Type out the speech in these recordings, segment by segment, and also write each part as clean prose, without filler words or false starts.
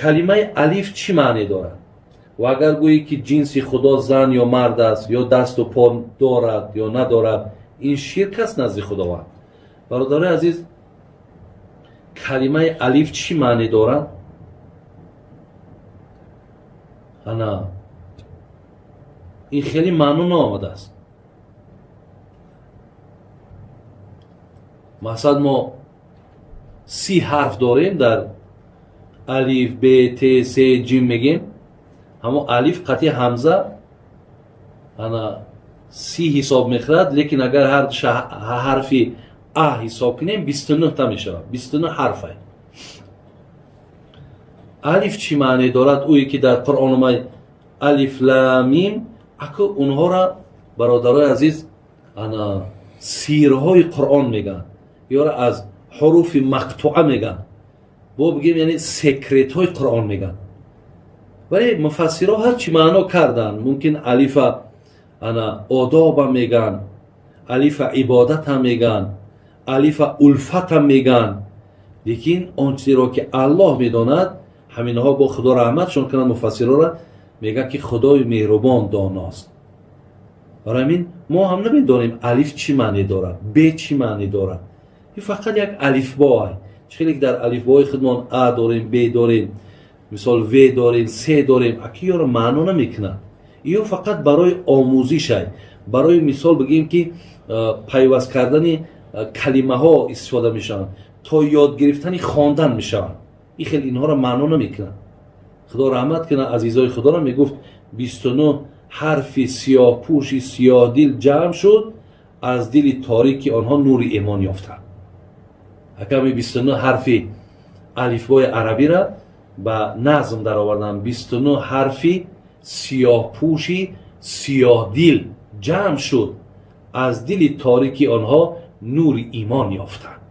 کلمه الف چی معنی دارد؟ و اگر گویی که جنس خدا زن یا مرد است یا دست و پا دارد یا ندارد، این شرک است نزد خداوند. برادران عزیز، کلمه الف چی معنی دارد؟ انا این خیلی معلوم آمده است. مثلا ما 30 حرف داریم در الف ب ت س جیم میگیم. همون الف قطعی حمزه انا 30 حساب میخورد، لیکن اگر هر حرفی ا حساب کنیم 29 تا میشه، 29 حرفه. الف چی معنی دارد؟ اویی که در قرآن اومد الف لام میم، اکو اونها را برادرای عزیز انا سیرهای قرآن میگن یا را از حروف مقطوعه میگن، با بگیم یعنی سکرت های قرآن میگن. ولی مفسرها هر چی معنا کردن، ممکن الف انا آداب میگن، الف عبادت هم میگن، الف الفت هم میگن، لیکن آنچه را که الله میداند همینها با خدا رحمتشون کنن مفسرها را میگن که خدای مهربان داناست. برای همین ما هم نمیدانیم الف چی معنی دارد، ب چی معنی دارد. این فقط یک الفبای. چون در الفبای خودمان ا داریم، ب داریم، مثال و داریم، س داریم، اکی رو معنا نمیکنه. این فقط برای آموزش است، برای مثال بگیم که پیوست کردن کلمه ها استفاده میشن، تا یاد گرفتن خواندن میشن. این خیلی اینها رو معنا نمیکنه. خدا رحمت کنه عزیزای خدا را میگفت 29 حرف سیاه پوشی سیاه دل جمع شد، از دل تاریکی آنها نور ایمان یافتند. حکم 29 حرف الفبای عربی را با نظم در آوردن. 29 حرف سیاه پوشی سیاه دل جمع شد، از دل تاریکی آنها نور ایمان یافتند.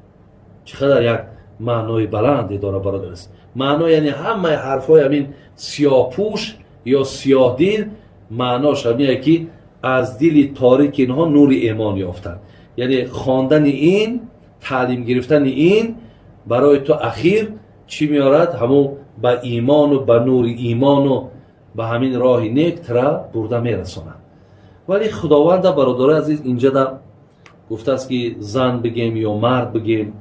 چقدر یک معنای بلندی داره برادر است. معنا یعنی همه حرفای همین سیاه پوش یا سیاه دل معناش همیه که از دل تاریک اینها نور ایمان یافتند. یعنی خواندن این، تعلیم گرفتن این برای تو اخیر چی میارد؟ همون به ایمان و به نور ایمان و به همین راه نیک ترا برده میرساند. ولی خداوند برادر عزیز اینجا در گفته است که زن بگیم یا مرد بگیم،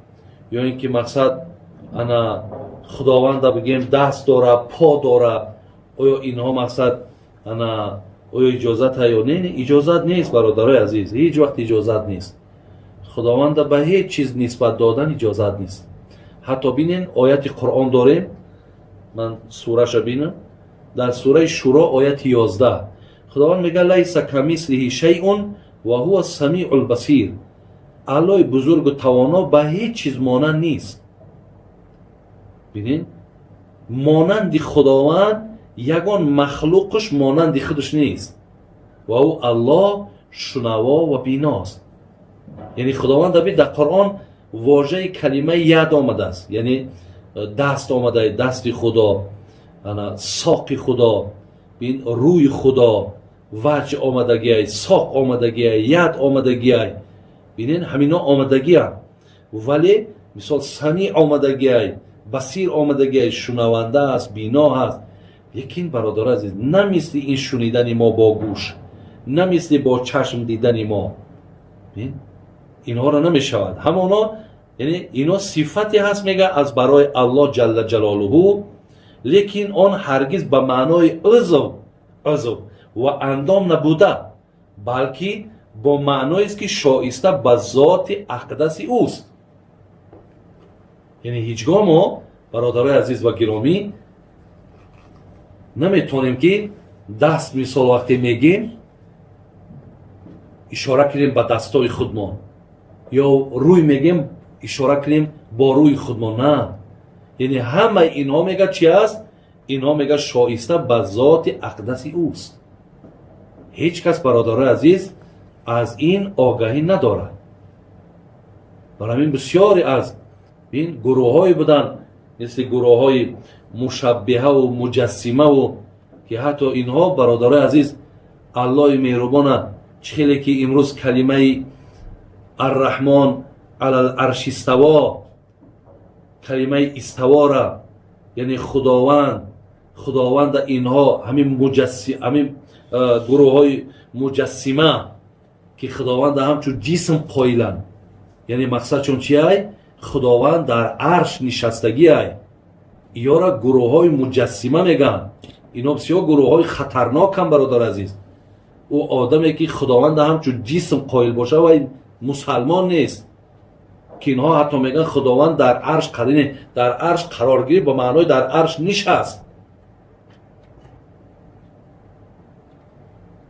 یا اینکه مقصد انا خداوند بگیم دست داره، پا داره، آیا اینها مقصد انا آیا اجازت ها یا نه؟ اجازت نیست برادرای عزیز، هیچ وقت اجازت نیست. خداوند به هیچ چیز نسبت دادن اجازت نیست. حتی بینین آیت قرآن داریم، من سوره شو بینم، در سوره شورا آیت 11 خداوند میگه لیس کمثله شیء و هو السمیع البصیر. الله بزرگ و توانا به هیچ چیز مانند نیست. ببین مانند خداوند یگان مخلوقش مانند خودش نیست و او الله شنوا و بیناست. یعنی خداوند در قرآن واژه کلمه ید آمده است، یعنی دست آمده، دست خدا، ساق خدا، بین روی خدا، وجه آمدگی، ساق آمدگی، ید آمدگی، بینین همینا آمدگی هم. ولی مثال سمیع آمدگی، بصیر آمدگی، شنونده است، بینا هست. لیکن برادر عزیز نمیستی این شنیدن ما با گوش، نمیستی با چشم دیدن ما، بین اینها را نمیشود. همانا یعنی اینا صفتی هست میگه از برای الله جل جلاله، لیکن آن هرگز به معنای عضو و اندام نبوده، بلکه با معنایی است که شایسته به ذات اقدس اوست. یعنی هیچگاه ما برادرای عزیز و گرامی نمیتونیم که دست مثال وقتی میگیم اشاره کنیم به دستای خودمان، یا روی میگیم اشاره کنیم با روی خودمان. نه، یعنی همه اینها میگه چی است؟ اینها میگه شایسته به ذات اقدس اوست. هیچ کس برادر عزیز از این آگاهی نداره. برای همین بسیاری از این گروه های بودن مثل گروه های مشبهه و مجسمه و که حتی اینها برادر عزیز الله مهربان چخیلی که امروز کلمه الرحمن علی العرش استوا، کلمه استوا را یعنی خداوند اینها همین گروه های مجسمه که خداوند همچون جسم قایلن، یعنی مقصد چون چی های؟ خداوند در عرش نشستگی های. یا را گروه های مجسمه میگن. اینا بسیار گروه های خطرناک هم برادر عزیز. او آدمی که خداوند همچون جسم قایل باشه و مسلمان نیست، که اینها حتی میگن خداوند در عرش قرینه، در عرش قرارگیری به معنای در عرش نشست.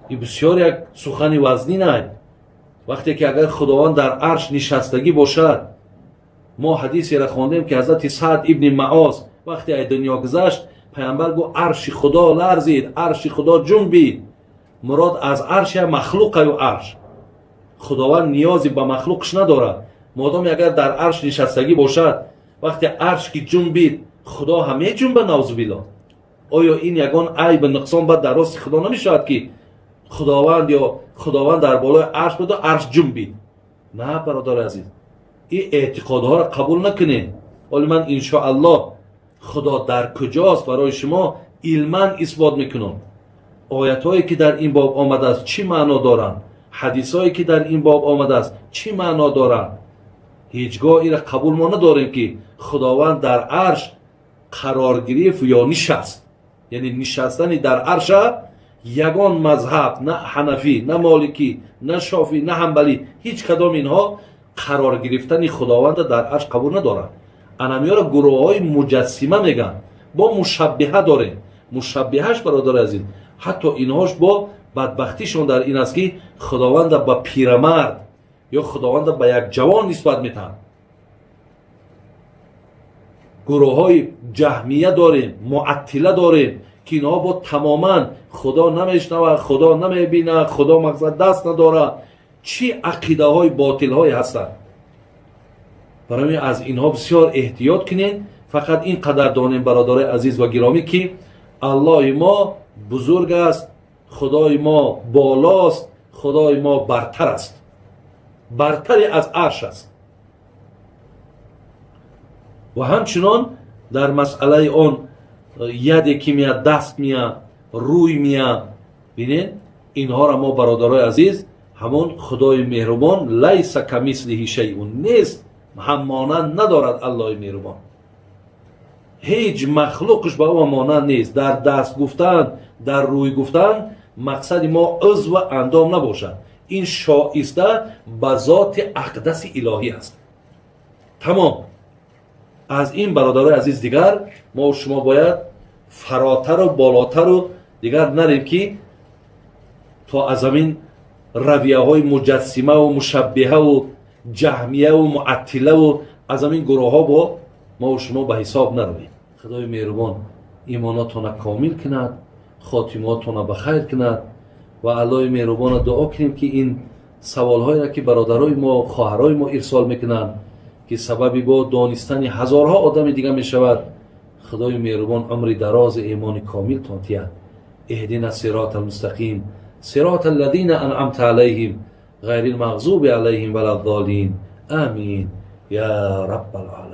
این بسیار یک سخن وزنی نه. وقتی که اگر خداوند در عرش نشستگی باشد، ما حدیثی را خواندیم که حضرت سعد ابن معاذ وقتی از دنیا گذشت، پیامبر گفت عرش خدا لرزید، عرش خدا جنبید. مراد از عرش مخلوق و عرش. خداوند نیازی به مخلوقش نداره. مادام اگر در عرش نشستگی باشد، وقتی عرش که جنبید خدا همه جنبه نعوذ بالله. آیا این یگان عیب نقصان بعد در راست خدا نمیشود که خداوند در بالای عرش بود و عرش جنبید؟ نه برادر عزیز، این اعتقادها را قبول نکنید. ولی من انشاءالله خدا در کجاست برای شما علما اثبات میکنم. آیت هایی که در این باب آمده است چی معنا دارند، حدیث هایی که در این باب آمده است چی معنا دارند. هیچگاه این را قبول ما نداریم که خداوند در عرش قرار گرفت یا نشست. یعنی نشستن در عرش یگان مذهب، نه حنفی، نه مالکی، نه شافعی، نه حنبلی، هیچ کدام اینها قرار گرفتن خداوند در عرش قبول ندارند. انامیا را گروه های مجسمه میگن. با مشبهه داره. مشبههش برادر عزیز، حتی اینهاش با بدبختیشون در این است که خداوند به پیرمرد یا خداوند به یک جوان نسبت میتن. گروه های جهمیه داریم، معطله داریم که اینها با تماما خدا نمیشنوه، خدا نمیبینه، خدا مقصد دست نداره. چی عقیده های باطل های هستند. برای از اینها بسیار احتیاط کنین. فقط این قدر دانیم برادر عزیز و گرامی که الله ما بزرگ است، خدای ما بالاست، خدای ما برتر است، برتر از عرش است. و همچنان در مسئله آن یدی که میاد، دست میاد، روی میاد، ببینید اینها را ما برادرای عزیز همون خدای مهربان لیس کمثله شیء نیست، هم مانند ندارد الله مهربان. هیچ مخلوقش با او مانند نیست. در دست گفتن، در روی گفتن مقصد ما عضو و اندام نباشد. این شایسته به ذات اقدس الهی است. تمام. از این برادرای عزیز دیگر ما و شما باید فراتر و بالاتر و دیگر نریم که تا از همین رویه های مجسمه و مشبهه و جهمیه و معطله و از همین گروه ها با ما و شما به حساب نرویم. خدای مهربان ایماناتون کامل کند، خاتماتون بخیر کند و الله مهربان دعا کنیم که این سوال هایی را که برادرای ما، خواهرای ما ارسال میکنند که سببی با دانستن هزارها آدم دیگه می شود، خدای مهربان عمر دراز ایمان کامل تانتیه. اهدنا الصراط المستقیم صراط الذین انعمت علیهم غیر المغضوب علیهم ولا الضالین. آمین یا رب العالمین.